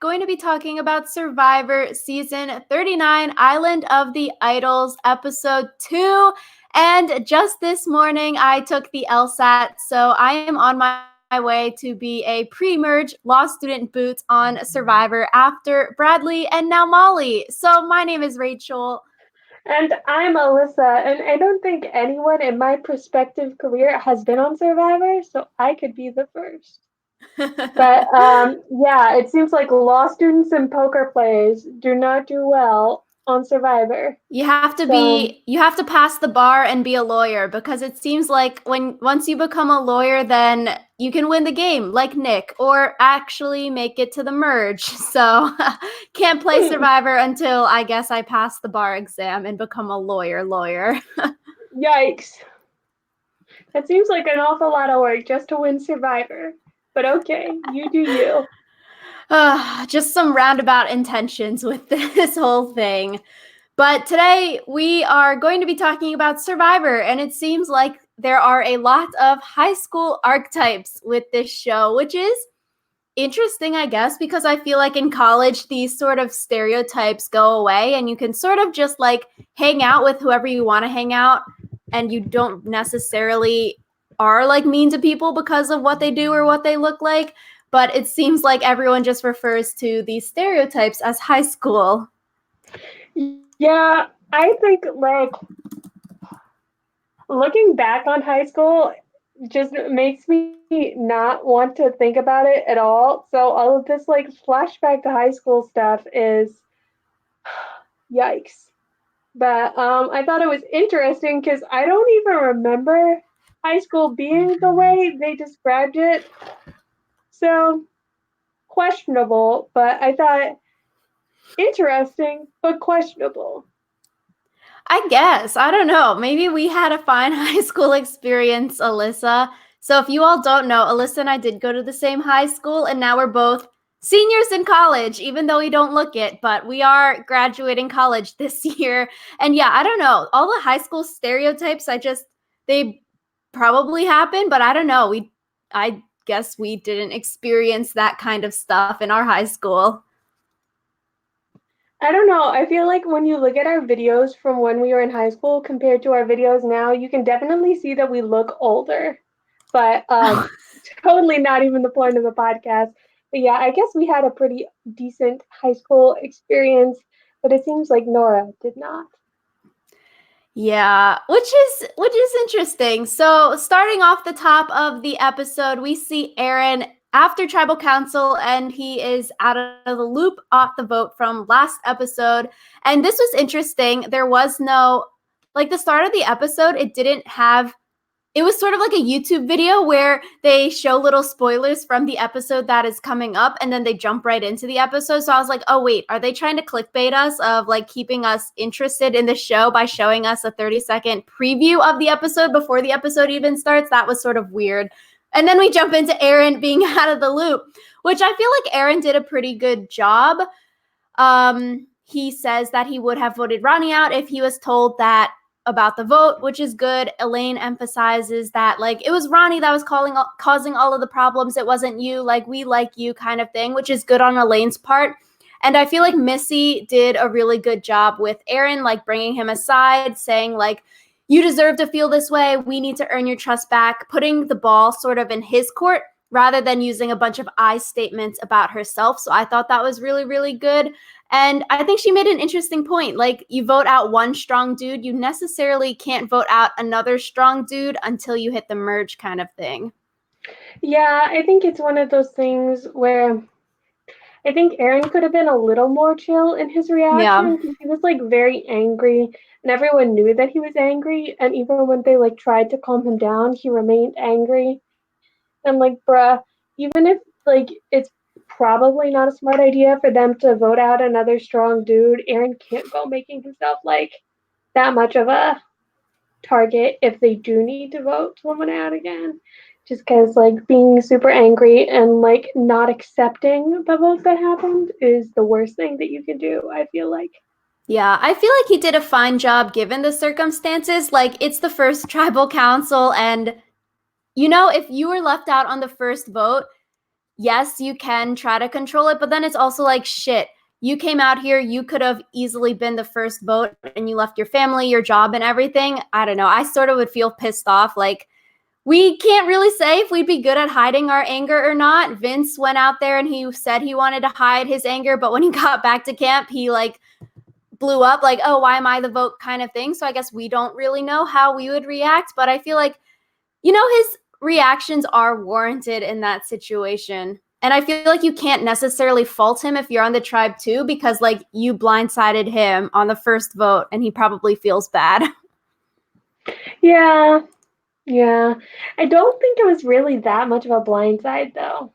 going to be talking about Survivor Season 39, Island of the Idols, Episode 2. And just this morning, I took the LSAT, so I am on my way to be a pre-merge law student boot on Survivor after Bradley and now Molly. So my name is Rachel. And I'm Alyssa, and I don't think anyone in my prospective career has been on Survivor, so I could be the first. But yeah, it seems like law students and poker players do not do well on Survivor. You have So to pass the bar and be a lawyer, because it seems like once you become a lawyer, then you can win the game like Nick, or actually make it to the merge. So can't play Survivor until I guess I pass the bar exam and become a lawyer. yikes. That seems like an awful lot of work just to win Survivor. But okay, you do you. Just some roundabout intentions with this whole thing. But today we are going to be talking about Survivor, and it seems like there are a lot of high school archetypes with this show, which is interesting, I guess, because I feel like in college these sort of stereotypes go away and you can sort of just like hang out with whoever you want to hang out, and you don't necessarily are like mean to people because of what they do or what they look like. But it seems like everyone just refers to these stereotypes as high school. Yeah, I think like looking back on high school just makes me not want to think about it at all. So all of this like flashback to high school stuff is yikes. But I thought it was interesting because I don't even remember high school being the way they described it. So questionable, but I thought interesting, but questionable. I guess. I don't know. Maybe we had a fine high school experience, Alyssa. So if you all don't know, Alyssa and I did go to the same high school, and now we're both seniors in college, even though we don't look it, but we are graduating college this year. And yeah, I don't know. All the high school stereotypes, they probably happen, but I don't know. I guess we didn't experience that kind of stuff in our high school. I don't know. I feel like when you look at our videos from when we were in high school compared to our videos now, you can definitely see that we look older. But totally not even the point of the podcast. But yeah, I guess we had a pretty decent high school experience, but it seems like Nora did not. Yeah, which is interesting. So, starting off the top of the episode, we see Aaron after tribal council, and he is out of the loop off the vote from last episode. And this was interesting. There was no, like, the start of the episode, it was sort of like a YouTube video where they show little spoilers from the episode that is coming up, and then they jump right into the episode. So I was like, oh, wait, are they trying to clickbait us of like keeping us interested in the show by showing us a 30-second preview of the episode before the episode even starts? That was sort of weird. And then we jump into Aaron being out of the loop, which I feel like Aaron did a pretty good job. He says that he would have voted Ronnie out if he was told that about the vote, which is good. Elaine emphasizes that like it was Ronnie that was causing all of the problems. It wasn't you, like we like you kind of thing, which is good on Elaine's part. And I feel like Missy did a really good job with Aaron, like bringing him aside, saying like, you deserve to feel this way. We need to earn your trust back, putting the ball sort of in his court rather than using a bunch of I statements about herself. So I thought that was really, really good. And I think she made an interesting point. Like, you vote out one strong dude, you necessarily can't vote out another strong dude until you hit the merge kind of thing. Yeah, I think it's one of those things where I think Aaron could have been a little more chill in his Yeah. reaction because he was like very angry and everyone knew that he was angry. And even when they like tried to calm him down, he remained angry. And like, bruh, even if like it's probably not a smart idea for them to vote out another strong dude, Aaron can't go making himself like that much of a target if they do need to vote someone out again. Just because like being super angry and like not accepting the vote that happened is the worst thing that you can do, I feel like. Yeah, I feel like he did a fine job given the circumstances. Like, it's the first tribal council, and if you were left out on the first vote, yes, you can try to control it, but then it's also like, shit, you came out here, you could have easily been the first vote and you left your family, your job, and everything. I don't know. I sort of would feel pissed off. Like, we can't really say if we'd be good at hiding our anger or not. Vince went out there and he said he wanted to hide his anger, but when he got back to camp, he like blew up like, oh, why am I the vote kind of thing. So I guess we don't really know how we would react, but I feel like, his reactions are warranted in that situation. And I feel like you can't necessarily fault him if you're on the tribe too, because like you blindsided him on the first vote and he probably feels bad. Yeah, yeah. I don't think it was really that much of a blindside though.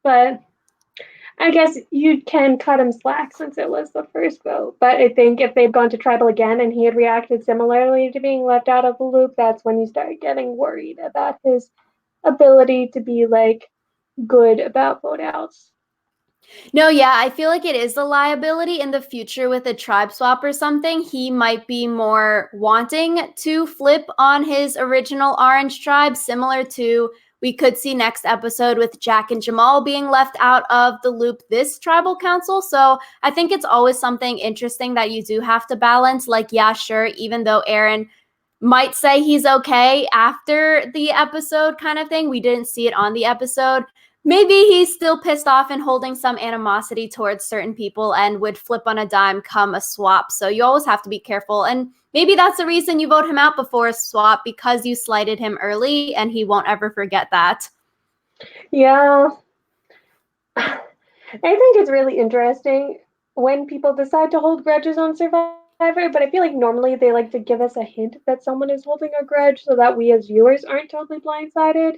But I guess you can cut him slack since it was the first vote. But I think if they'd gone to tribal again and he had reacted similarly to being left out of the loop, that's when you start getting worried about his ability to be like good about vote outs. No, yeah, I feel like it is a liability in the future with a tribe swap or something. He might be more wanting to flip on his original orange tribe, similar to we could see next episode with Jack and Jamal being left out of the loop this tribal council. So I think it's always something interesting that you do have to balance. Like, yeah, sure, even though Aaron might say he's okay after the episode kind of thing, we didn't see it on the episode. Maybe he's still pissed off and holding some animosity towards certain people and would flip on a dime come a swap. So you always have to be careful. And maybe that's the reason you vote him out before a swap, because you slighted him early and he won't ever forget that. Yeah. I think it's really interesting when people decide to hold grudges on Survivor, but I feel like normally they like to give us a hint that someone is holding a grudge so that we as viewers aren't totally blindsided.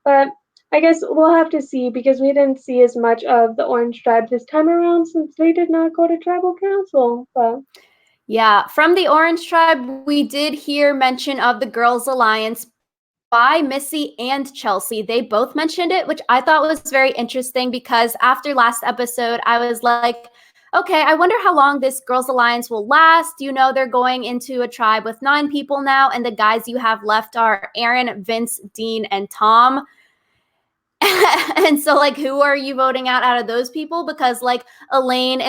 But I guess we'll have to see because we didn't see as much of the Orange Tribe this time around since they did not go to tribal council. But yeah, from the Orange Tribe, we did hear mention of the Girls Alliance by Missy and Chelsea. They both mentioned it, which I thought was very interesting because after last episode, I was like, okay, I wonder how long this Girls Alliance will last. They're going into a tribe with 9 people now, and the guys you have left are Aaron, Vince, Dean, and Tom. And so, like, who are you voting out of those people? Because, like, Elaine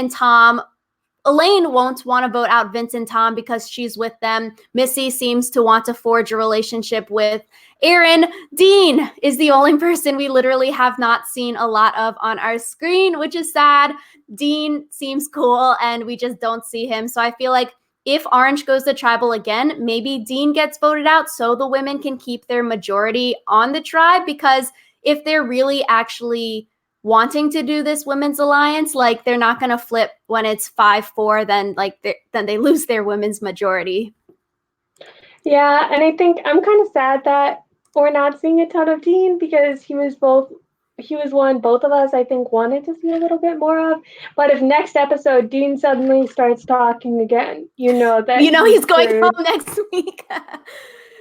won't want to vote out Vince and Tom because she's with them. Missy seems to want to forge a relationship with Aaron. Dean is the only person we literally have not seen a lot of on our screen, which is sad. Dean seems cool and we just don't see him. So I feel like if Orange goes to tribal again, maybe Dean gets voted out so the women can keep their majority on the tribe, because if they're really actually wanting to do this women's alliance, like they're not going to flip when it's 5-4, then they lose their women's majority. yeah, and I think I'm kind of sad that we're not seeing a ton of Dean because he was one both of us I think wanted to see a little bit more of. But if next episode Dean suddenly starts talking again, that he's going home next week.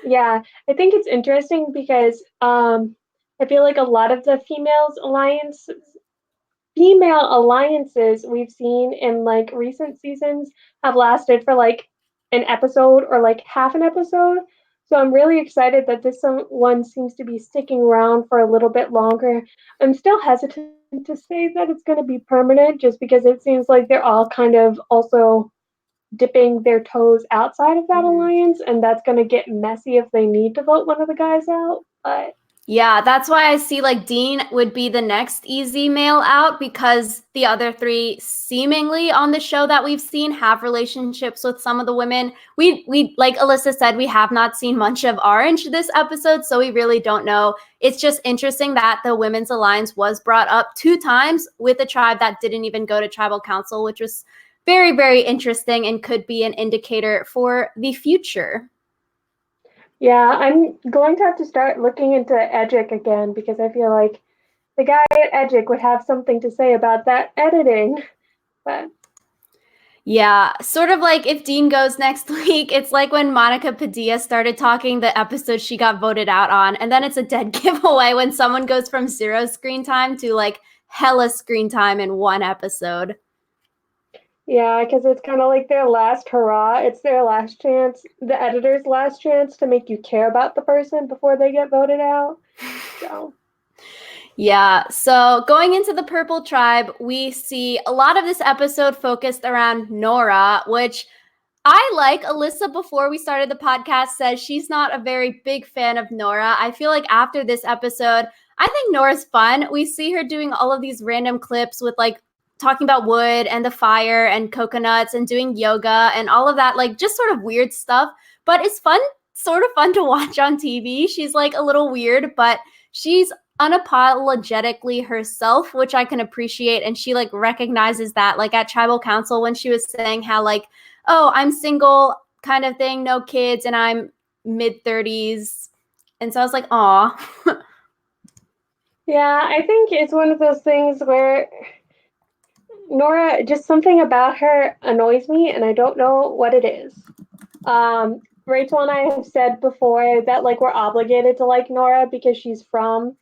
Yeah, I think it's interesting because I feel like a lot of the female alliances we've seen in like recent seasons have lasted for like an episode or like half an episode. So I'm really excited that this one seems to be sticking around for a little bit longer. I'm still hesitant to say that it's going to be permanent just because it seems like they're all kind of also dipping their toes outside of that alliance, and that's going to get messy if they need to vote one of the guys out. But yeah, that's why I see like Dean would be the next easy male out, because the other 3 seemingly on the show that we've seen have relationships with some of the women. We like Alyssa said, we have not seen much of Orange this episode, so we really don't know. It's just interesting that the Women's Alliance was brought up 2 times with a tribe that didn't even go to tribal council, which was very, very interesting and could be an indicator for the future. yeah, I'm going to have to start looking into Edgic again because I feel like the guy at Edgic would have something to say about that editing. But yeah, sort of like if Dean goes next week, it's like when Monica Padilla started talking the episode she got voted out on, and then it's a dead giveaway when someone goes from 0 screen time to like hella screen time in one episode. yeah, because it's kind of like their last hurrah. It's their last chance, the editor's last chance to make you care about the person before they get voted out. So Yeah, so going into the Purple Tribe, we see a lot of this episode focused around Nora, which I like. Alyssa, before we started the podcast, says she's not a very big fan of Nora. I feel like after this episode, I think Nora's fun. We see her doing all of these random clips with like talking about wood and the fire and coconuts and doing yoga and all of that, like just sort of weird stuff. But it's fun, sort of fun to watch on TV. She's like a little weird, but she's unapologetically herself, which I can appreciate. And she like recognizes that, like at tribal council when she was saying how like, oh, I'm single kind of thing, no kids, and I'm mid-30s. And so I was like, aw. Yeah, I think it's one of those things where Nora, just something about her annoys me, and I don't know what it is. Rachel and I have said before that like we're obligated to like Nora because she's from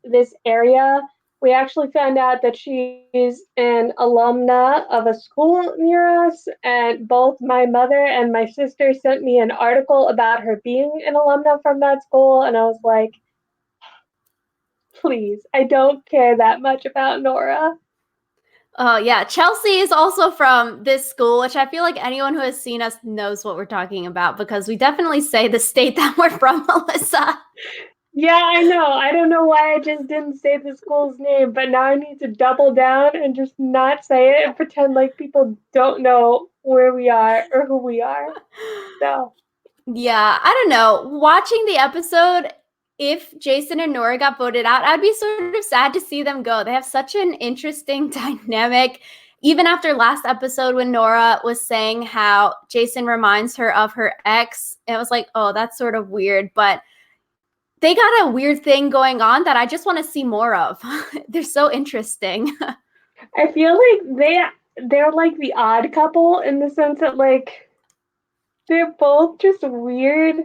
this area. We actually found out that she's an alumna of a school near us, and both my mother and my sister sent me an article about her being an alumna from that school, and I was like, please, I don't care that much about Nora. Oh, yeah. Chelsea is also from this school, which I feel like anyone who has seen us knows what we're talking about because we definitely say the state that we're from, Alyssa. Yeah, I know. I don't know why I just didn't say the school's name, but now I need to double down and just not say it and pretend like people don't know where we are or who we are. So, Yeah, I don't know. Watching the episode, if Jason and Nora got voted out, I'd be sort of sad to see them go. They have such an interesting dynamic. Even after last episode, when Nora was saying how Jason reminds her of her ex, it was like, oh, that's sort of weird. But they got a weird thing going on that I just want to see more of. They're so interesting. I feel like they're like the odd couple in the sense that like they're both just weird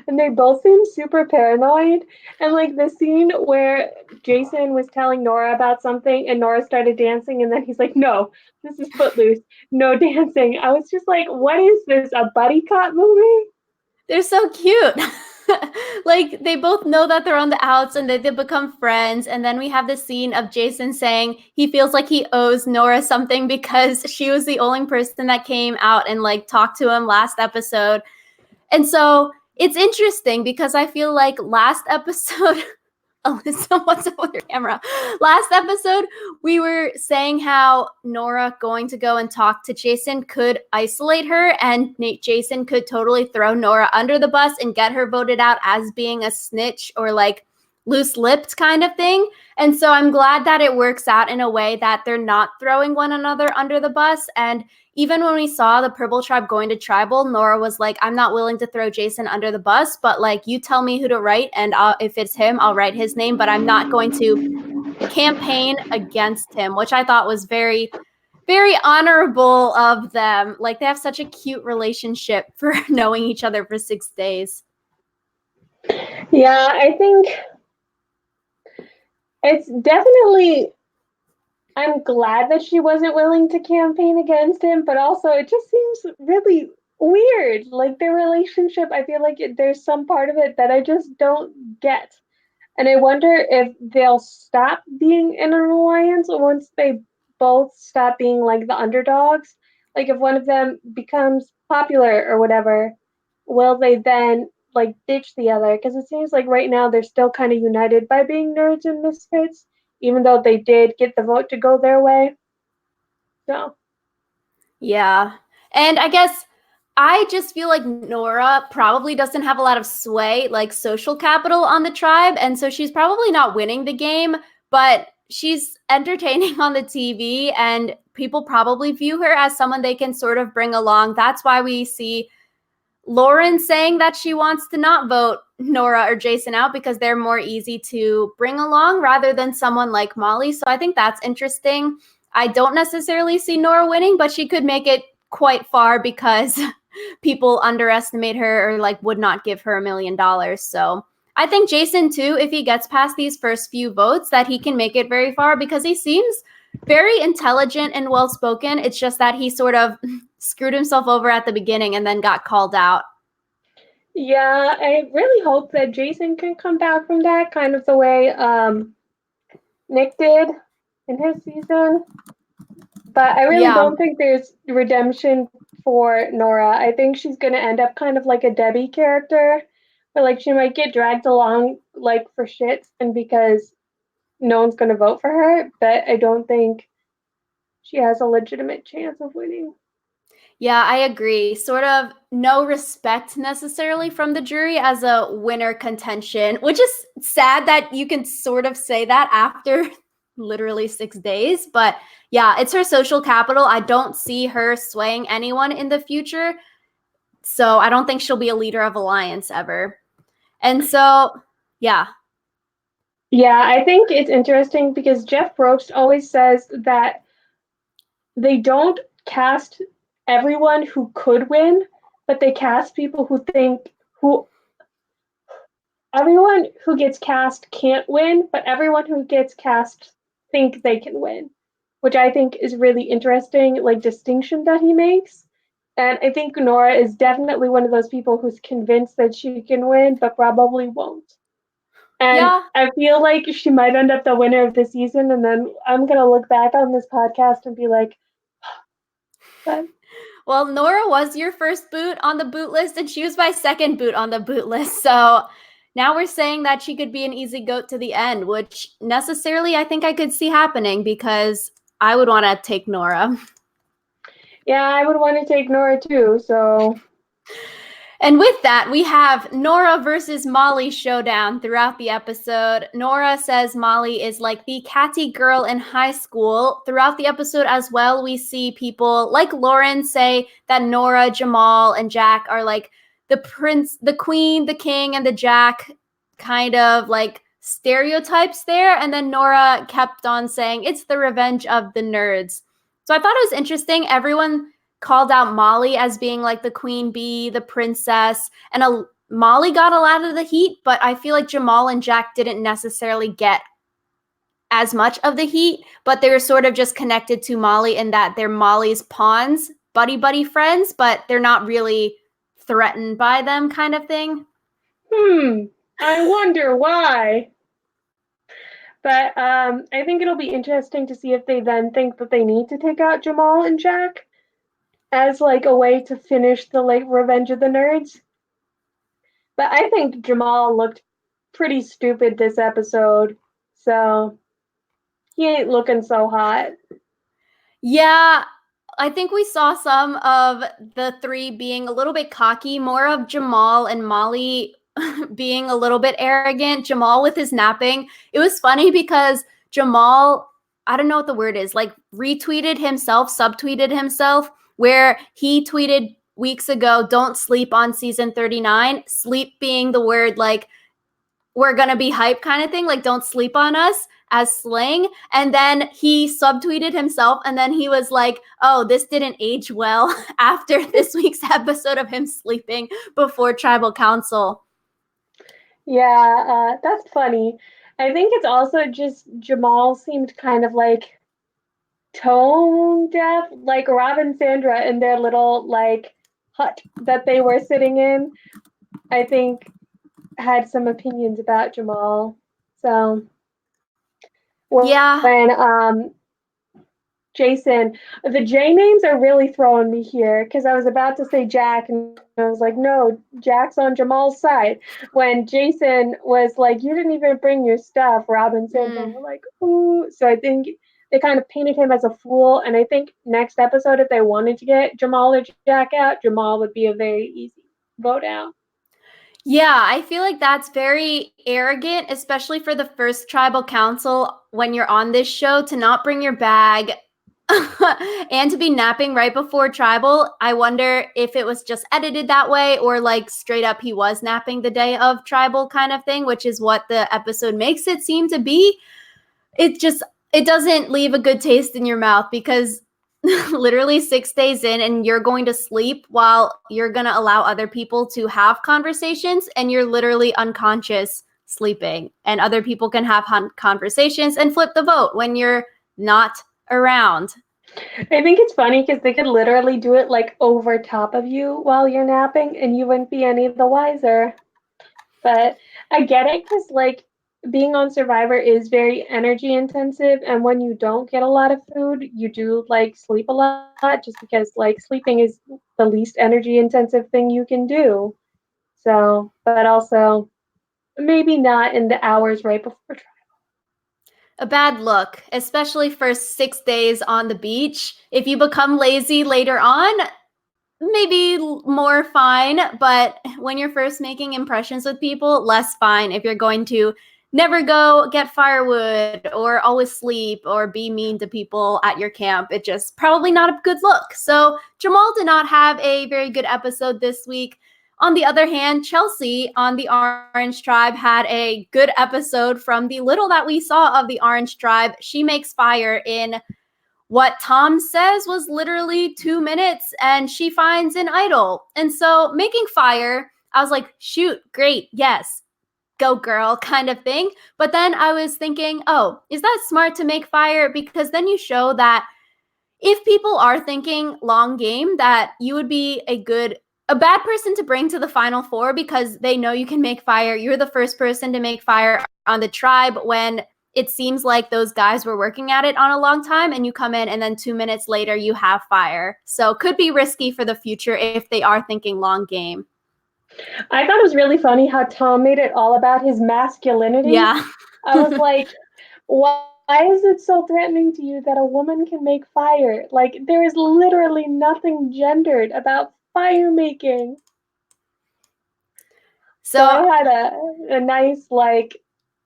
and they both seem super paranoid. And like the scene where Jason was telling Nora about something and Nora started dancing and then he's like, no, this is Footloose, no dancing. I was just like, what is this, a buddy cop movie? They're so cute. Like they both know that they're on the outs and they become friends. And then we have the scene of Jason saying he feels like he owes Nora something because she was the only person that came out and like talked to him last episode. And so it's interesting because I feel like last episode, Alyssa, what's up with your camera? Last episode, we were saying how Nora going to go and talk to Jason could isolate her, and Jason could totally throw Nora under the bus and get her voted out as being a snitch or like loose-lipped kind of thing. And so I'm glad that it works out in a way that they're not throwing one another under the bus. And even when we saw the Purple Tribe going to tribal, Nora was like, I'm not willing to throw Jason under the bus, but like, you tell me who to write, and if it's him, I'll write his name, but I'm not going to campaign against him, which I thought was very, very honorable of them. Like, they have such a cute relationship for knowing each other for 6 days. Yeah, I think it's definitely, I'm glad that she wasn't willing to campaign against him, but also it just seems really weird. Like their relationship, I feel like there's some part of it that I just don't get. And I wonder if they'll stop being in an alliance once they both stop being like the underdogs. Like if one of them becomes popular or whatever, will they then like ditch the other? Because it seems like right now they're still kind of united by being nerds and misfits, even though they did get the vote to go their way. So Yeah. And I guess I just feel like Nora probably doesn't have a lot of sway, like social capital on the tribe. And so she's probably not winning the game, but she's entertaining on the TV and people probably view her as someone they can sort of bring along. That's why we see Lauren saying that she wants to not vote Nora or Jason out because they're more easy to bring along rather than someone like Molly. So I think that's interesting. I don't necessarily see Nora winning, but she could make it quite far because people underestimate her or like would not give her $1 million. So I think Jason too, if he gets past these first few votes, that he can make it very far because he seems very intelligent and well-spoken. It's just that he sort of screwed himself over at the beginning and then got called out. yeah, I really hope that Jason can come back from that kind of the way Nick did in his season. But I really Yeah. don't think there's redemption for Nora. I think she's gonna end up kind of like a Debbie character, but like she might get dragged along like for shits and because no one's gonna vote for her. But I don't think she has a legitimate chance of winning. Yeah, I agree. Sort of no respect necessarily from the jury as a winner contention, which is sad that you can sort of say that after literally 6 days. But yeah, it's her social capital. I don't see her swaying anyone in the future. So I don't think she'll be a leader of Alliance ever. And so, yeah. Yeah, I think it's interesting because Jeff Probst always says that they don't cast everyone who could win, but they cast people who everyone who gets cast can't win, but everyone who gets cast think they can win, which I think is really interesting, like distinction that he makes. And I think Nora is definitely one of those people who's convinced that she can win, but probably won't. And Yeah. I feel like she might end up the winner of the season, and then I'm gonna look back on this podcast and be like, but Well, Nora was your first boot on the boot list, and she was my second boot on the boot list. So now we're saying that she could be an easy goat to the end, which necessarily I think I could see happening because I would want to take Nora. yeah, I would want to take Nora too. So And with that, we have Nora versus Molly showdown throughout the episode. Nora says Molly is like the catty girl in high school. Throughout the episode as well, we see people like Lauren say that Nora, Jamal, and Jack are like the prince, the queen, the king, and the Jack kind of like stereotypes there. And then Nora kept on saying it's the revenge of the nerds. So I thought it was interesting. Everyone called out Molly as being like the queen bee, the princess, and Molly got a lot of the heat, but I feel like Jamal and Jack didn't necessarily get as much of the heat, but they were sort of just connected to Molly in that they're Molly's pawns, buddy friends, but they're not really threatened by them kind of thing. I wonder why. But I think it'll be interesting to see if they then think that they need to take out Jamal and Jack as like a way to finish the like Revenge of the Nerds. But I think Jamal looked pretty stupid this episode, so he ain't looking so hot. Yeah, I think we saw some of the three being a little bit cocky, more of Jamal and Molly being a little bit arrogant. Jamal with his napping. It was funny because Jamal, I don't know what the word is, like retweeted himself, subtweeted himself, where he tweeted weeks ago, don't sleep on season 39. Sleep being the word like we're gonna be hype kind of thing, like don't sleep on us as slang. And then he subtweeted himself, and then he was like, oh, this didn't age well after this week's episode of him sleeping before tribal council. Yeah, that's funny. I think it's also just Jamal seemed kind of like tone deaf, like Rob and Sandra in their little like hut that they were sitting in. I think had some opinions about Jamal. So Yeah. when Jason, the J names are really throwing me here because I was about to say Jack and I was like, no, Jack's on Jamal's side. When Jason was like, you didn't even bring your stuff, Rob and Sandra were like, ooh. So I think they kind of painted him as a fool. And I think next episode, if they wanted to get Jamal or Jack out, Jamal would be a very easy vote out. Yeah, I feel like that's very arrogant, especially for the first tribal council when you're on this show to not bring your bag and to be napping right before tribal. I wonder if it was just edited that way or like straight up he was napping the day of tribal kind of thing, which is what the episode makes it seem to be. It doesn't leave a good taste in your mouth because literally 6 days in and you're going to sleep while you're going to allow other people to have conversations and you're literally unconscious sleeping and other people can have conversations and flip the vote when you're not around. I think it's funny because they could literally do it like over top of you while you're napping and you wouldn't be any the wiser. But I get it because like being on Survivor is very energy intensive, and when you don't get a lot of food, you do like sleep a lot just because like sleeping is the least energy intensive thing you can do. So, but also maybe not in the hours right before. A bad look, especially for 6 days on the beach. If you become lazy later on, maybe more fine, but when you're first making impressions with people, less fine if you're going to never go get firewood or always sleep or be mean to people at your camp. It just probably not a good look. So Jamal did not have a very good episode this week. On the other hand, Chelsea on the Orange Tribe had a good episode. From the little that we saw of the Orange Tribe, she makes fire in what Tom says was literally 2 minutes, and she finds an idol. And so making fire, I was like, shoot, great, yes, go girl kind of thing. But then I was thinking, oh, is that smart to make fire? Because then you show that if people are thinking long game, that you would be a bad person to bring to the final four because they know you can make fire. You're the first person to make fire on the tribe when it seems like those guys were working at it on a long time, and you come in and then 2 minutes later you have fire. So could be risky for the future if they are thinking long game. I thought it was really funny how Tom made it all about his masculinity. Yeah. I was like, why is it so threatening to you that a woman can make fire? Like, there is literally nothing gendered about fire making. So I had a nice, like,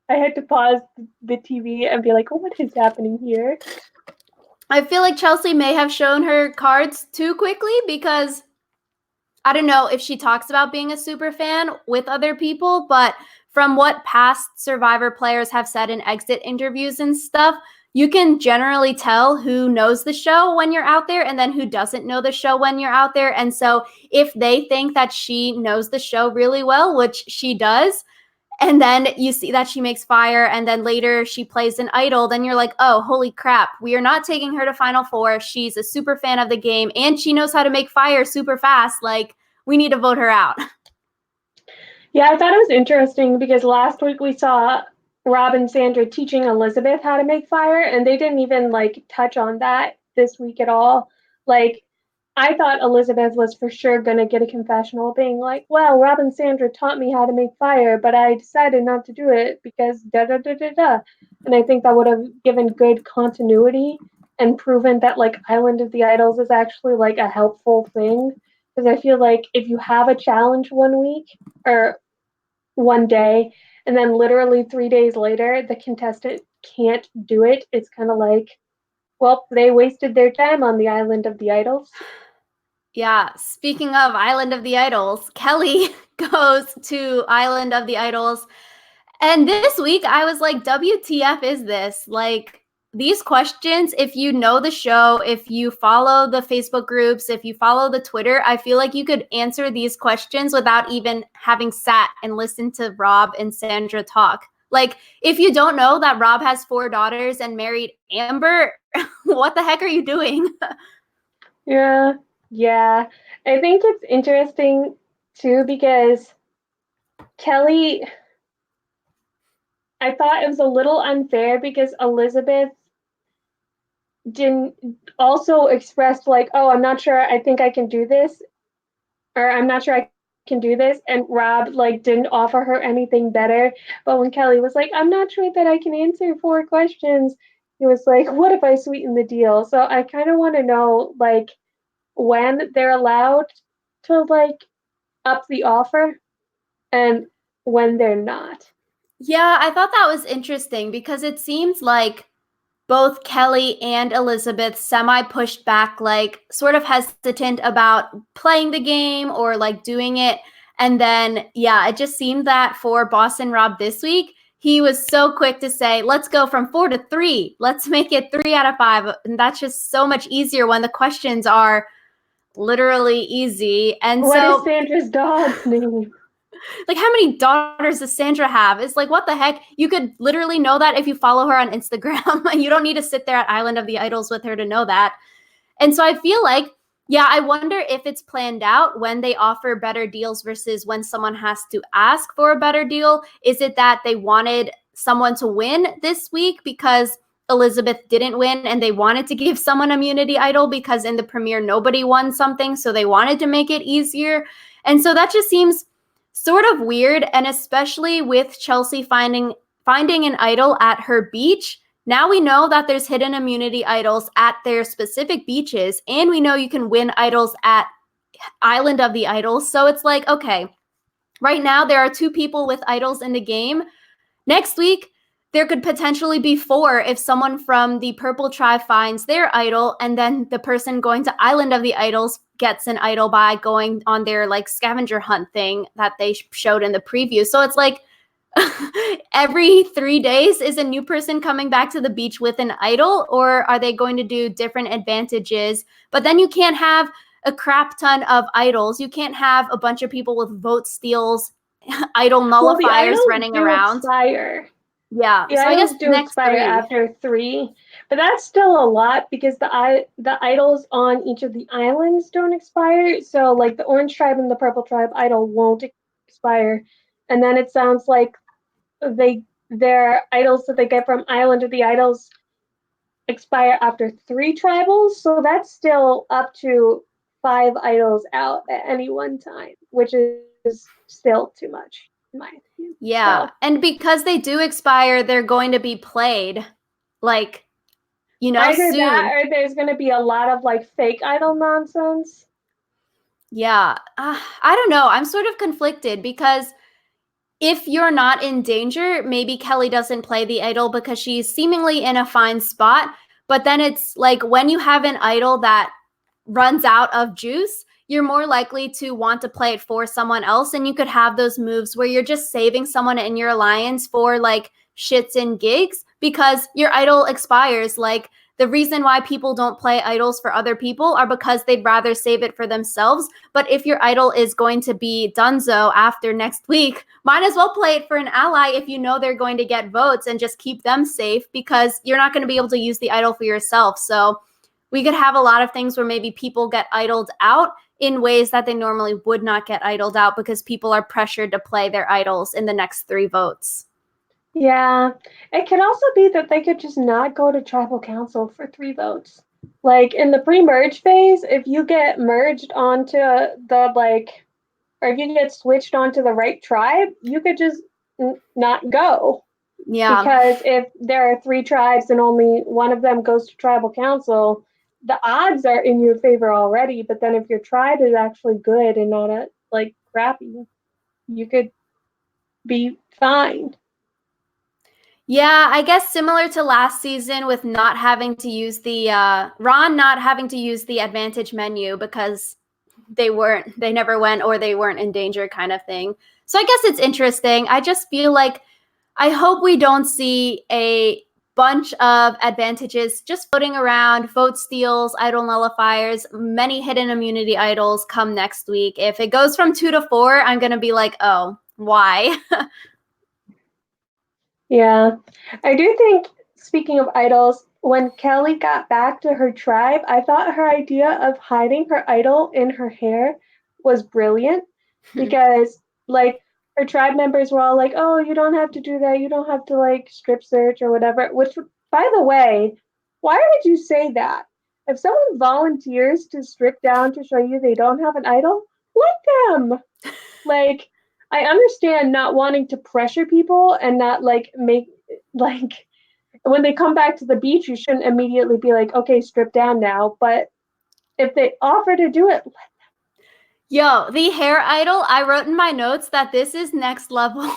I had to pause the TV and be like, oh, what is happening here? I feel like Chelsea may have shown her cards too quickly because I don't know if she talks about being a super fan with other people, but from what past Survivor players have said in exit interviews and stuff, you can generally tell who knows the show when you're out there and then who doesn't know the show when you're out there. And so if they think that she knows the show really well, which she does, and then you see that she makes fire and then later she plays an idol, then you're like, oh, holy crap, we are not taking her to Final Four. She's a super fan of the game and she knows how to make fire super fast. Like, we need to vote her out. Yeah, I thought it was interesting because last week we saw Rob and Sandra teaching Elizabeth how to make fire, and they didn't even like touch on that this week at all. Like, I thought Elizabeth was for sure gonna get a confessional being like, well, Rob and Sandra taught me how to make fire, but I decided not to do it because da da da da da. And I think that would have given good continuity and proven that like Island of the Idols is actually like a helpful thing. Because I feel like if you have a challenge one week or one day, and then literally 3 days later, the contestant can't do it, it's kind of like, well, they wasted their time on the Island of the Idols. Yeah, speaking of Island of the Idols, Kelly goes to Island of the Idols. And this week I was like, WTF is this? Like, these questions, if you know the show, if you follow the Facebook groups, if you follow the Twitter, I feel like you could answer these questions without even having sat and listened to Rob and Sandra talk. Like, if you don't know that Rob has 4 daughters and married Amber, what the heck are you doing? Yeah. I think it's interesting too because Kelly, I thought it was a little unfair because Elizabeth didn't also express like, oh, I'm not sure I think I can do this, or I'm not sure I can do this, and Rob like didn't offer her anything better. But when Kelly was like, I'm not sure that I can answer 4 questions, he was like, what if I sweeten the deal? So I kind of want to know like when they're allowed to like up the offer and when they're not. Yeah, I thought that was interesting because it seems like both Kelly and Elizabeth semi pushed back, like sort of hesitant about playing the game or like doing it. And then, yeah, it just seemed that for Boston Rob this week, he was so quick to say, let's go from 4 to 3. Let's make it 3 out of 5. And that's just so much easier when the questions are literally easy. And What so is Sandra's dog's name? like, how many daughters does Sandra have? It's like, what the heck? You could literally know that if you follow her on Instagram. You don't need to sit there at Island of the Idols with her to know that. And so I feel like, yeah, I wonder if it's planned out when they offer better deals versus when someone has to ask for a better deal. Is it that they wanted someone to win this week because Elizabeth didn't win and they wanted to give someone immunity idol because in the premiere nobody won something, so they wanted to make it easier. And so that just seems sort of weird, and especially with Chelsea finding an idol at her beach. Now we know that there's hidden immunity idols at their specific beaches, and we know you can win idols at Island of the Idols. So it's like, okay, right now there are 2 people with idols in the game. Next week, there could potentially be 4 if someone from the Purple Tribe finds their idol, and then the person going to Island of the Idols gets an idol by going on their like scavenger hunt thing that they showed in the preview. So it's like every 3 days is a new person coming back to the beach with an idol, or are they going to do different advantages? But then you can't have a crap ton of idols. You can't have a bunch of people with vote steals, idol nullifiers running around. Expire. Yeah, the so I guess do next expire 3. after 3, but that's still a lot because the idols on each of the islands don't expire. So like the Orange Tribe and the Purple Tribe idol won't expire, and then it sounds like their idols that they get from Island of the Idols expire after 3 tribals. So that's still up to 5 idols out at any one time, which is still too much. In my opinion. Yeah, so. And because they do expire, they're going to be played, like, either soon. That or there's going to be a lot of like fake idol nonsense. Yeah, I don't know. I'm sort of conflicted because if you're not in danger, maybe Kelly doesn't play the idol because she's seemingly in a fine spot. But then it's like when you have an idol that runs out of juice, you're more likely to want to play it for someone else. And you could have those moves where you're just saving someone in your alliance for like shits and gigs because your idol expires. Like the reason why people don't play idols for other people are because they'd rather save it for themselves. But if your idol is going to be donezo after next week, might as well play it for an ally if you know they're going to get votes and just keep them safe because you're not going to be able to use the idol for yourself. So we could have a lot of things where maybe people get idled out in ways that they normally would not get idled out because people are pressured to play their idols in the next 3 votes. Yeah, it could also be that they could just not go to tribal council for 3 votes. Like in the pre-merge phase, if you get merged onto the or if you get switched onto the right tribe, you could just not go. Yeah. Because if there are 3 tribes and only one of them goes to tribal council, the odds are in your favor already. But then if your tribe is actually good and not crappy, you could be fine. Yeah, I guess similar to last season with not having to use the Ron not having to use the advantage menu because they never went or they weren't in danger kind of thing. So I guess it's interesting. I just feel like I hope we don't see a bunch of advantages just floating around, vote steals, idol nullifiers, many hidden immunity idols come next week. If it goes from 2 to 4, I'm going to be like, oh, why? Yeah, I do think, speaking of idols, when Kelly got back to her tribe, I thought her idea of hiding her idol in her hair was brilliant because, her tribe members were all like, oh, you don't have to do that. You don't have to, strip search or whatever. Which, by the way, why would you say that? If someone volunteers to strip down to show you they don't have an idol, let them. I understand not wanting to pressure people and not make when they come back to the beach, you shouldn't immediately be like, okay, strip down now. But if they offer to do it, Yo, the hair idol, I wrote in my notes that this is next level.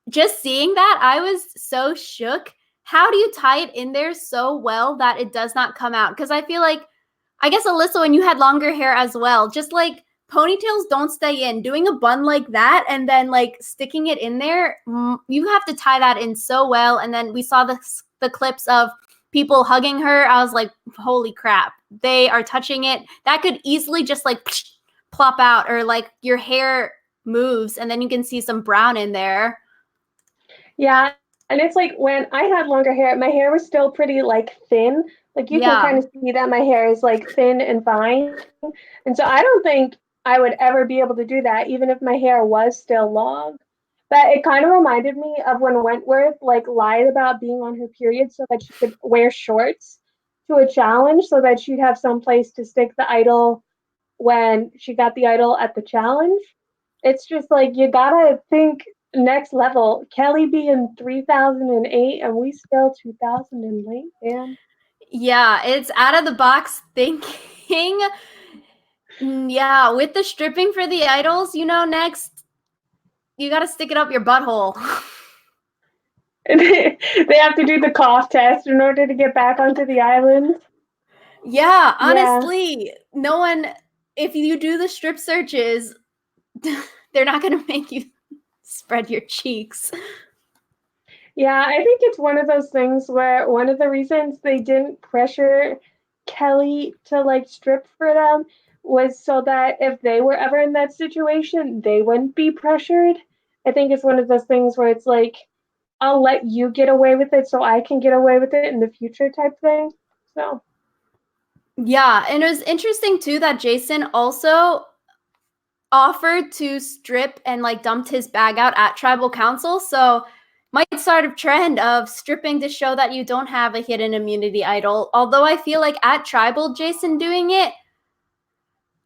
Just seeing that, I was so shook. How do you tie it in there so well that it does not come out? Because I feel like, I guess, Alyssa, when you had longer hair as well, just ponytails don't stay in. Doing a bun like that and then sticking it in there, you have to tie that in so well. And then we saw the clips of people hugging her. I was like, holy crap, they are touching it. That could easily just plop out, or your hair moves and then you can see some brown in there. Yeah, and it's when I had longer hair, my hair was still pretty thin. You can kind of see that my hair is thin and fine. And so I don't think I would ever be able to do that, even if my hair was still long. But it kind of reminded me of when Wentworth like lied about being on her period so that she could wear shorts to a challenge so that she'd have some place to stick the idol when she got the idol at the challenge. It's just like you gotta think next level. Kelly be in 3008 and we still 2008, man. Yeah, it's out of the box thinking. Yeah, with the stripping for the idols, next you got to stick it up your butthole. They have to do the cough test in order to get back onto the island. Yeah, Yeah. honestly, no one, if you do the strip searches, they're not going to make you spread your cheeks. Yeah, I think it's one of those things where one of the reasons they didn't pressure Kelly to like strip for them was so that if they were ever in that situation, they wouldn't be pressured. I think it's one of those things where it's like, I'll let you get away with it so I can get away with it in the future type thing. So, Yeah, and it was interesting too that Jason also offered to strip and like dumped his bag out at tribal council. So might start a trend of stripping to show that you don't have a hidden immunity idol. Although I feel like at tribal, Jason doing it,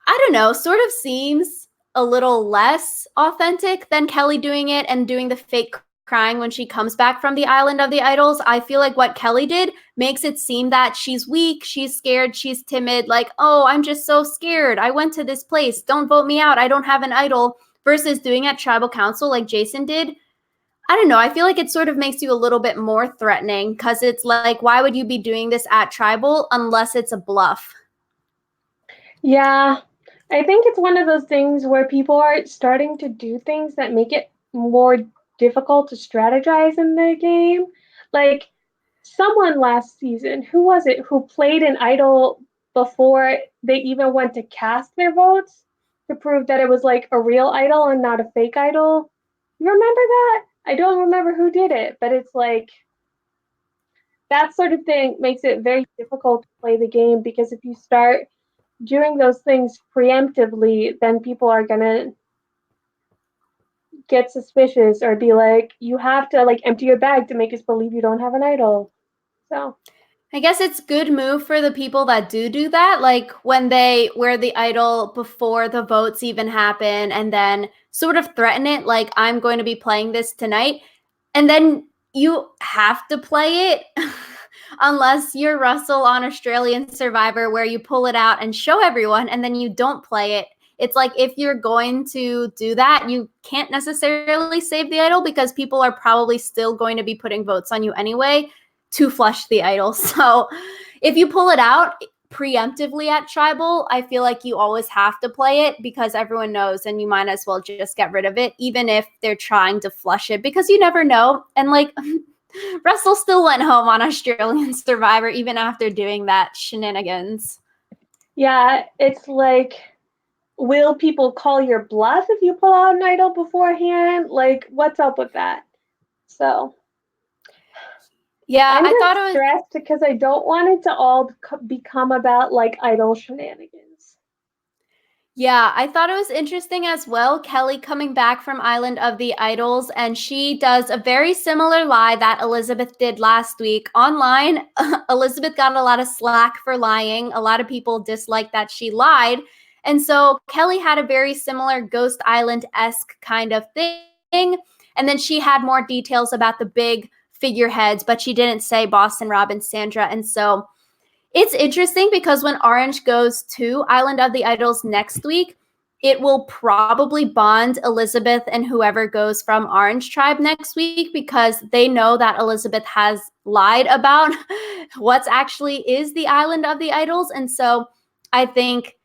I don't know, sort of seems a little less authentic than Kelly doing it and doing the fake crying when she comes back from the island of the idols. I feel like what Kelly did makes it seem that she's weak, she's scared, she's timid, like, oh, I'm just so scared. I went to this place. Don't vote me out. I don't have an idol. Versus doing at tribal council like Jason did. I don't know. I feel like it sort of makes you a little bit more threatening because it's like, why would you be doing this at tribal unless it's a bluff? yeah, I think it's one of those things where people are starting to do things that make it more difficult to strategize in the game. Like someone last season, who was it, who played an idol before they even went to cast their votes to prove that it was like a real idol and not a fake idol? You remember that? I don't remember who did it, but it's like that sort of thing makes it very difficult to play the game because if you start doing those things preemptively, then people are gonna get suspicious or be like, you have to like empty your bag to make us believe you don't have an idol. So I guess it's good move for the people that do that, like when they wear the idol before the votes even happen and then sort of threaten it like I'm going to be playing this tonight. And then you have to play it unless you're Russell on Australian Survivor where you pull it out and show everyone and then you don't play it. It's like if you're going to do that, you can't necessarily save the idol because people are probably still going to be putting votes on you anyway to flush the idol. So if you pull it out preemptively at tribal, I feel like you always have to play it because everyone knows and you might as well just get rid of it, even if they're trying to flush it because you never know. And like Russell still went home on Australian Survivor even after doing that shenanigans. yeah, it's like, will people call your bluff if you pull out an idol beforehand? Like, what's up with that? So Yeah, I'm I just thought it was stressed because I don't want it to all become about like idol shenanigans. Yeah, I thought it was interesting as well. Kelly coming back from Island of the Idols, and she does a very similar lie that Elizabeth did last week online. Elizabeth got a lot of slack for lying. A lot of people disliked that she lied. And so Kelly had a very similar Ghost Island esque kind of thing. And then she had more details about the big figureheads, but she didn't say Boston, Robin, Sandra. And so it's interesting because when Orange goes to Island of the Idols next week, it will probably bond Elizabeth and whoever goes from Orange Tribe next week because they know that Elizabeth has lied about what's actually is the Island of the Idols. And so I think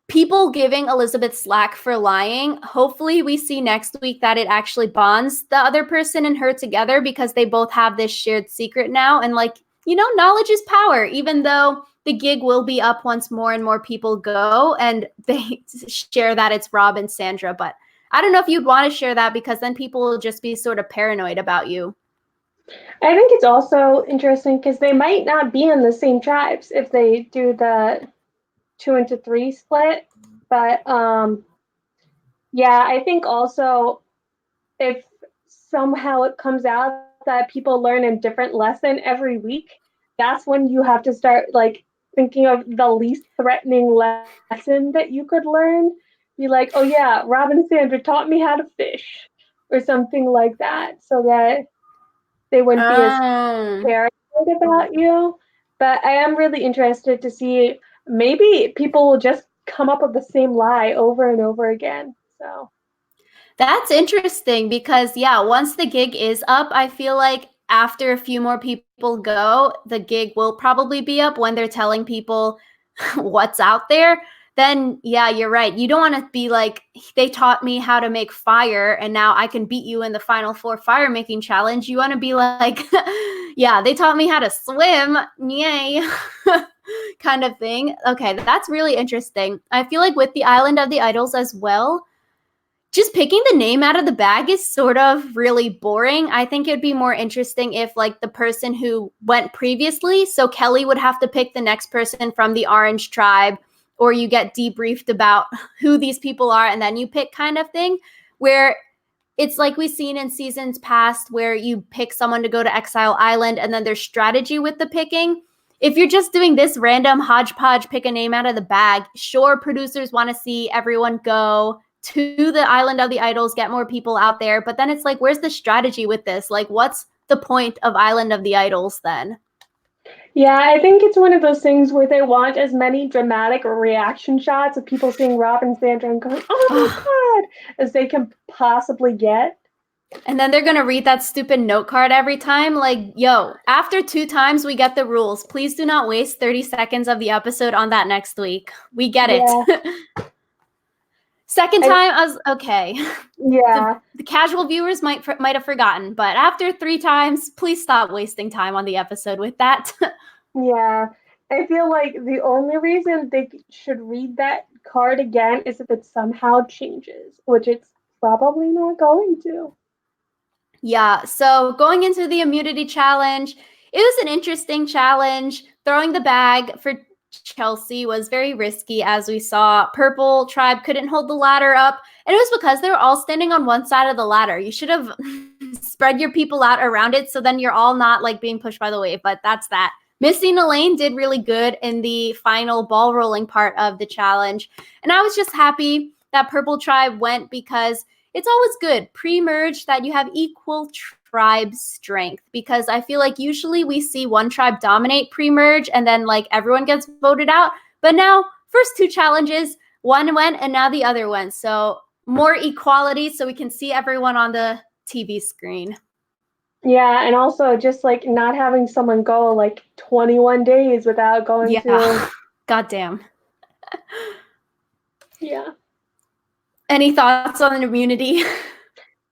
people giving Elizabeth slack for lying, hopefully we see next week that it actually bonds the other person and her together because they both have this shared secret now. And like, knowledge is power, even though the gig will be up once more and more people go and they share that it's Rob and Sandra. But I don't know if you'd want to share that because then people will just be sort of paranoid about you. I think it's also interesting because they might not be in the same tribes if they do the 2 into 3 split. But yeah, I think also if somehow it comes out that people learn a different lesson every week, that's when you have to start like thinking of the least threatening lesson that you could learn. Be like, oh yeah, Robin Sandra taught me how to fish, or something like that, so that they wouldn't be as Um, paranoid about you. But I am really interested to see, maybe people will just come up with the same lie over and over again. So that's interesting because, yeah, once the gig is up, I feel like after a few more people go, the gig will probably be up when they're telling people what's out there. Then, yeah, you're right. You don't want to be like, they taught me how to make fire and now I can beat you in the final four fire making challenge. You want to be like, yeah, they taught me how to swim. Yay. Kind of thing. Okay, that's really interesting. I feel like with the Island of the Idols as well, just picking the name out of the bag is sort of really boring. I think it'd be more interesting if like the person who went previously, so Kelly would have to pick the next person from the Orange tribe, or you get debriefed about who these people are and then you pick kind of thing, where it's like we've seen in seasons past where you pick someone to go to Exile Island and then there's strategy with the picking. If you're just doing this random hodgepodge, pick a name out of the bag, sure, producers want to see everyone go to the Island of the Idols, get more people out there. But then it's like, where's the strategy with this? Like, what's the point of Island of the Idols then? yeah, I think it's one of those things where they want as many dramatic reaction shots of people seeing Rob and Sandra and going, "Oh my god," as they can possibly get. And then they're going to read that stupid note card every time. Like, yo, after 2 times we get the rules. Please do not waste 30 seconds of the episode on that next week. We get Yeah. it. Second time, I was okay. Yeah. The casual viewers might have forgotten, but after 3 times, please stop wasting time on the episode with that. Yeah. I feel like the only reason they should read that card again is if it somehow changes, which it's probably not going to. Yeah, so going into the immunity challenge, it was an interesting challenge. Throwing the bag for Chelsea was very risky, as we saw. Purple Tribe couldn't hold the ladder up, and it was because they were all standing on one side of the ladder. You should have spread your people out around it so then you're all not like being pushed by the wave, but that's that. Missy and Elaine did really good in the final ball rolling part of the challenge, and I was just happy that Purple Tribe went because it's always good pre-merge that you have equal tribe strength, because I feel like usually we see one tribe dominate pre-merge and then like everyone gets voted out. But now first 2 challenges, one went and now the other went. So more equality so we can see everyone on the TV screen. Yeah, and also just like not having someone go like 21 days without going to. Goddamn. Yeah. Any thoughts on immunity?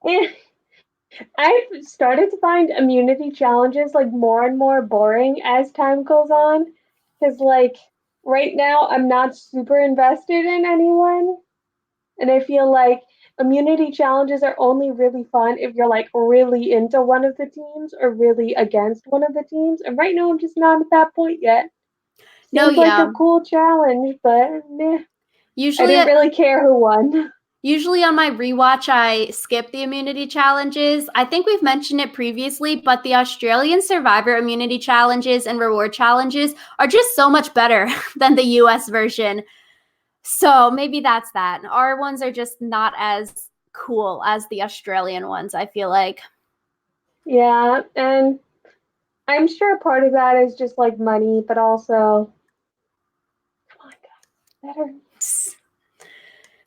I've started to find immunity challenges like more and more boring as time goes on. Because, like, right now I'm not super invested in anyone. And I feel like immunity challenges are only really fun if you're like really into one of the teams or really against one of the teams. And right now I'm just not at that point yet. No, Seems like yeah. a cool challenge, but meh. I Usually didn't really care who won. Usually on my rewatch, I skip the immunity challenges. I think we've mentioned it previously, but the Australian Survivor immunity challenges and reward challenges are just so much better than the US version. So maybe that's that. Our ones are just not as cool as the Australian ones, I feel like. Yeah, and I'm sure part of that is just like money, but also, come on, guys, better.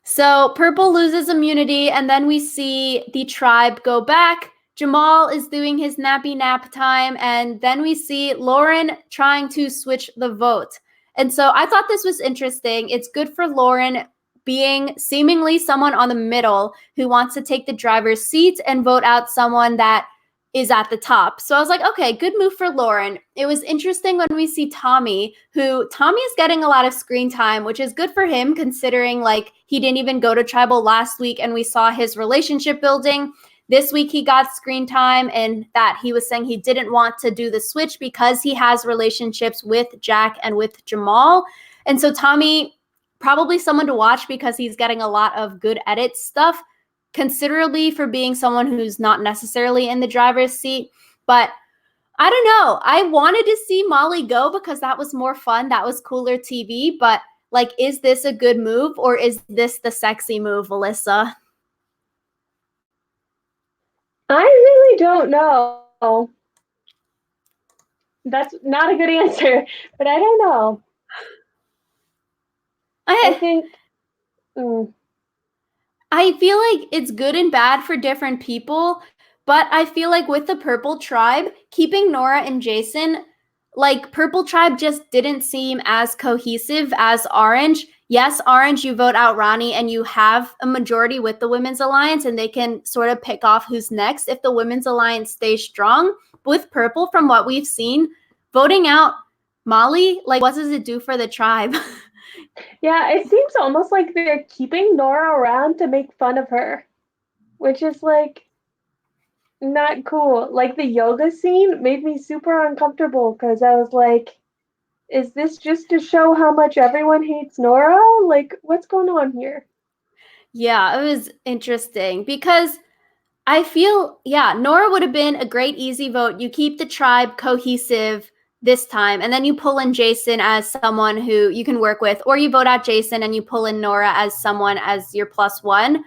So Purple loses immunity, and then we see the tribe go back. Jamal is doing his nappy nap time, and then we see Lauren trying to switch the vote. And so I thought this was interesting. It's good for Lauren being seemingly someone on the middle who wants to take the driver's seat and vote out someone that is at the top. So I was like, okay, good move for Lauren. It was interesting when we see Tommy is getting a lot of screen time, which is good for him considering like he didn't even go to tribal last week and we saw his relationship building. This week he got screen time, and that he was saying he didn't want to do the switch because he has relationships with Jack and with Jamal. And so Tommy, probably someone to watch because he's getting a lot of good edit stuff. considerably for being someone who's not necessarily in the driver's seat. But I don't know. I wanted to see Molly go because that was more fun. That was cooler TV. But like, is this a good move or is this the sexy move, Alyssa? I really don't know. That's not a good answer, but I don't know. I think. I feel like it's good and bad for different people, but I feel like with the Purple Tribe, keeping Nora and Jason, like Purple Tribe just didn't seem as cohesive as Orange. Yes, Orange, you vote out Ronnie and you have a majority with the Women's Alliance and they can sort of pick off who's next if the Women's Alliance stays strong. With Purple, from what we've seen, voting out Molly, like what does it do for the tribe? Yeah, it seems almost like they're keeping Nora around to make fun of her, which is like not cool. Like the yoga scene made me super uncomfortable because I was like, is this just to show how much everyone hates Nora? Like, what's going on here? Yeah, it was interesting because I feel, yeah, Nora would have been a great easy vote. You keep the tribe cohesive this time, and then you pull in Jason as someone who you can work with, or you vote out Jason and you pull in Nora as someone as your +1.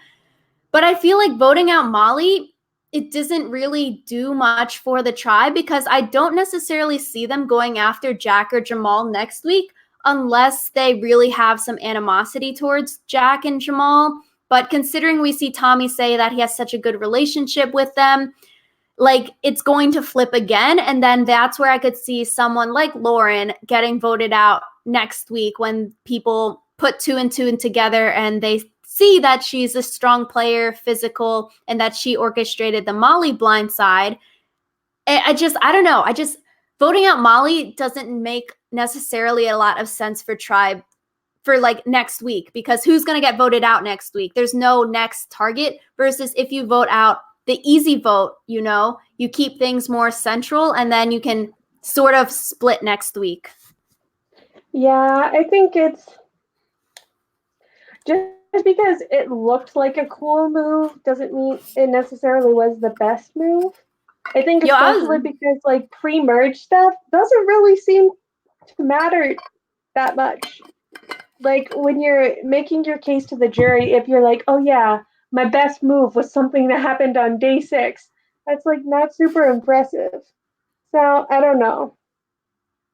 But I feel like voting out Molly, it doesn't really do much for the tribe because I don't necessarily see them going after Jack or Jamal next week unless they really have some animosity towards Jack and Jamal. But considering we see Tommy say that he has such a good relationship with them, like it's going to flip again. And then that's where I could see someone like Lauren getting voted out next week when people put two and two together and they see that she's a strong player, physical, and that she orchestrated the Molly blindside. I don't know. Voting out Molly doesn't make necessarily a lot of sense for Tribe for like next week because who's going to get voted out next week? There's no next target versus if you vote out the easy vote, you keep things more central and then you can sort of split next week. Yeah, I think it's just because it looked like a cool move doesn't mean it necessarily was the best move. I think especially because like pre-merge stuff doesn't really seem to matter that much. Like when you're making your case to the jury, if you're like, oh yeah, my best move was something that happened on day 6, that's like not super impressive. So I don't know.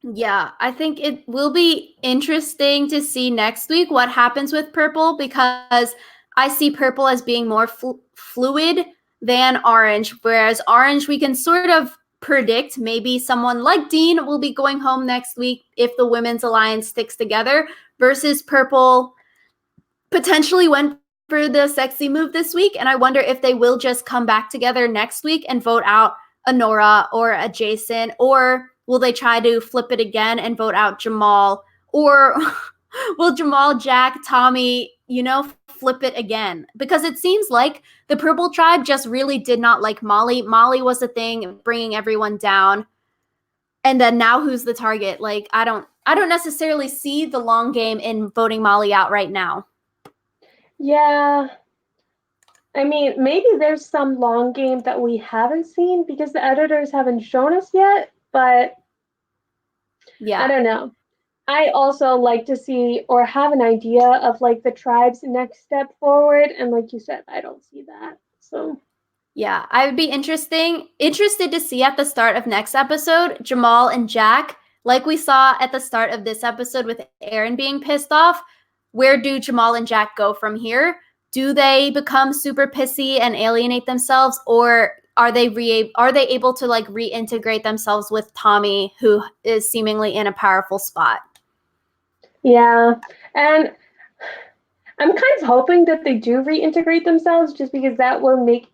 Yeah, I think it will be interesting to see next week what happens with Purple because I see Purple as being more fluid than Orange, whereas Orange we can sort of predict maybe someone like Dean will be going home next week if the Women's Alliance sticks together versus Purple potentially went for the sexy move this week. And I wonder if they will just come back together next week and vote out a Nora or a Jason, or will they try to flip it again and vote out Jamal? Or will Jamal, Jack, Tommy, flip it again? Because it seems like the Purple Tribe just really did not like Molly. Molly was the thing bringing everyone down. And then now who's the target? Like, I don't necessarily see the long game in voting Molly out right now. Yeah. I mean, maybe there's some long game that we haven't seen because the editors haven't shown us yet, but yeah, I don't know. I also like to see or have an idea of like the tribe's next step forward. And like you said, I don't see that. So yeah, I would be interested to see at the start of next episode, Jamal and Jack, like we saw at the start of this episode with Aaron being pissed off. Where do Jamal and Jack go from here? Do they become super pissy and alienate themselves, or are they able to like reintegrate themselves with Tommy, who is seemingly in a powerful spot? Yeah, and I'm kind of hoping that they do reintegrate themselves just because that will make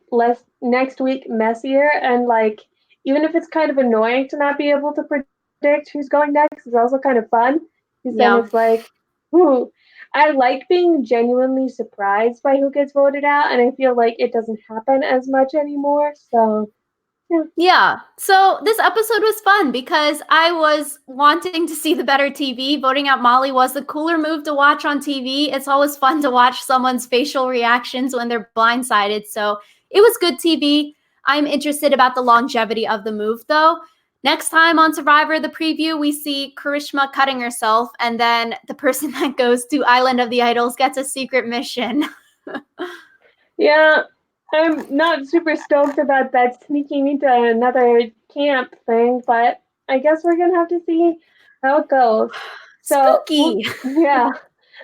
next week messier and like even if it's kind of annoying to not be able to predict who's going next, it's also kind of fun because then it's like, ooh, I like being genuinely surprised by who gets voted out, and I feel like it doesn't happen as much anymore. So Yeah. So this episode was fun because I was wanting to see the better TV. Voting out Molly was the cooler move to watch on TV. It's always fun to watch someone's facial reactions when they're blindsided. So it was good TV. I'm interested about the longevity of the move, though. Next time on Survivor, the preview, we see Karishma cutting herself, and then the person that goes to Island of the Idols gets a secret mission. Yeah, I'm not super stoked about that sneaking into another camp thing, but I guess we're gonna have to see how it goes. So, Spooky. yeah.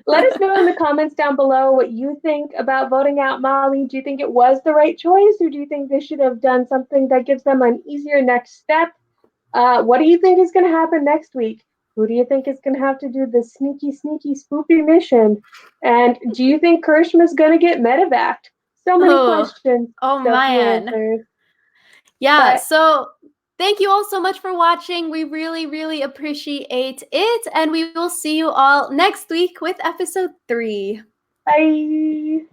Let us know in the comments down below what you think about voting out Molly. Do you think it was the right choice, or do you think they should have done something that gives them an easier next step? What do you think is going to happen next week? Who do you think is going to have to do the sneaky, sneaky, spoopy mission? And do you think Karishma's going to get medevaced? So many Oh, questions, oh so few man. answers. Yeah, But so thank you all so much for watching. We really, really appreciate it. And we will see you all next week with episode 3. bye.